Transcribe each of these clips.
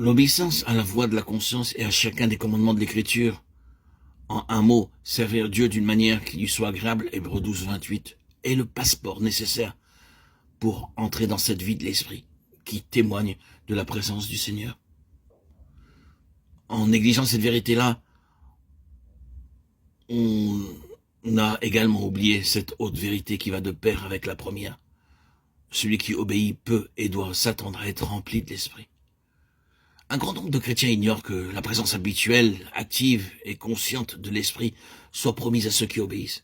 L'obéissance à la voix de la conscience et à chacun des commandements de l'Écriture, en un mot, servir Dieu d'une manière qui lui soit agréable, Hébreux 12, 28, est le passeport nécessaire pour entrer dans cette vie de l'esprit qui témoigne de la présence du Seigneur. En négligeant cette vérité-là, on a également oublié cette haute vérité qui va de pair avec la première. Celui qui obéit peut et doit s'attendre à être rempli de l'esprit. Un grand nombre de chrétiens ignorent que la présence habituelle, active et consciente de l'esprit soit promise à ceux qui obéissent.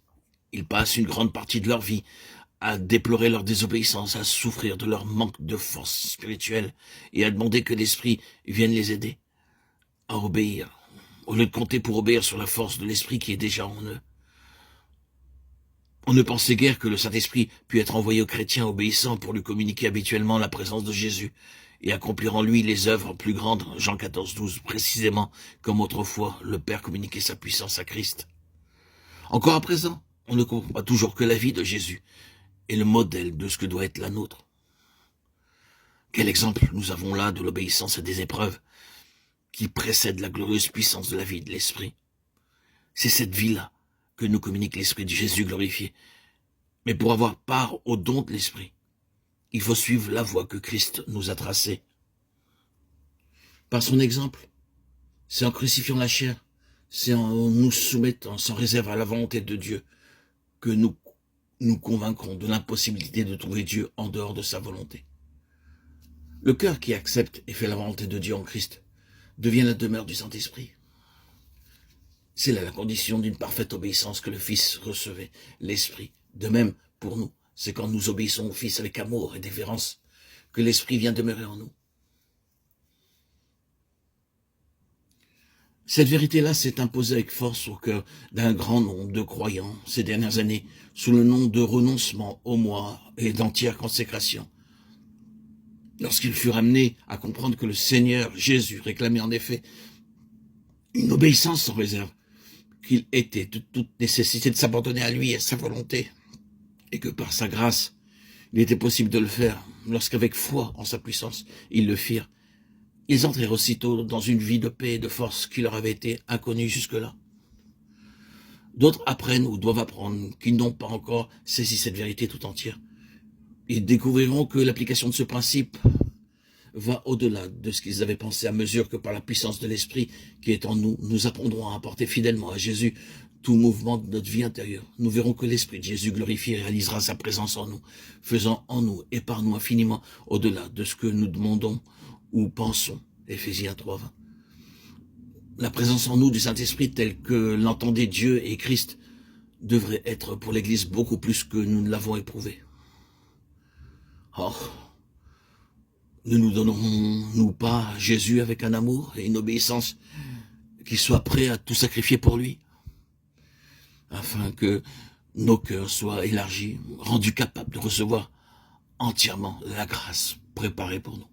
Ils passent une grande partie de leur vie à déplorer leur désobéissance, à souffrir de leur manque de force spirituelle et à demander que l'esprit vienne les aider à obéir, au lieu de compter pour obéir sur la force de l'esprit qui est déjà en eux. On ne pensait guère que le Saint-Esprit puisse être envoyé aux chrétiens obéissants pour lui communiquer habituellement la présence de Jésus et accomplir en lui les œuvres plus grandes, Jean 14, 12, précisément comme autrefois le Père communiquait sa puissance à Christ. Encore à présent, on ne comprend pas toujours que la vie de Jésus est le modèle de ce que doit être la nôtre. Quel exemple nous avons là de l'obéissance à des épreuves qui précèdent la glorieuse puissance de la vie de l'Esprit. C'est cette vie-là que nous communique l'Esprit de Jésus glorifié. Mais pour avoir part au don de l'Esprit, il faut suivre la voie que Christ nous a tracée. Par son exemple, c'est en crucifiant la chair, c'est en nous soumettant sans réserve à la volonté de Dieu que nous convaincrons de l'impossibilité de trouver Dieu en dehors de sa volonté. Le cœur qui accepte et fait la volonté de Dieu en Christ devient la demeure du Saint-Esprit. C'est là la condition d'une parfaite obéissance que le Fils recevait, l'Esprit. De même, pour nous, c'est quand nous obéissons au Fils avec amour et déférence que l'Esprit vient demeurer en nous. Cette vérité-là s'est imposée avec force au cœur d'un grand nombre de croyants ces dernières années, sous le nom de renoncement au moi et d'entière consécration. Lorsqu'ils furent amenés à comprendre que le Seigneur Jésus réclamait en effet une obéissance sans réserve, qu'il était de toute nécessité de s'abandonner à lui et à sa volonté, et que par sa grâce, il était possible de le faire, lorsqu'avec foi en sa puissance, ils le firent. Ils entrèrent aussitôt dans une vie de paix et de force qui leur avait été inconnue jusque-là. D'autres apprennent ou doivent apprendre qu'ils n'ont pas encore saisi cette vérité tout entière. Ils découvriront que l'application de ce principe va au-delà de ce qu'ils avaient pensé à mesure que par la puissance de l'Esprit qui est en nous, nous apprendrons à apporter fidèlement à Jésus tout mouvement de notre vie intérieure. Nous verrons que l'Esprit de Jésus glorifié réalisera sa présence en nous, faisant en nous et par nous infiniment au-delà de ce que nous demandons ou pensons. Éphésiens 3, 20. La présence en nous du Saint-Esprit telle que l'entendait Dieu et Christ devrait être pour l'Église beaucoup plus que nous ne l'avons éprouvé. Or, ne nous donnons-nous pas à Jésus avec un amour et une obéissance qui soit prêt à tout sacrifier pour lui, afin que nos cœurs soient élargis, rendus capables de recevoir entièrement la grâce préparée pour nous.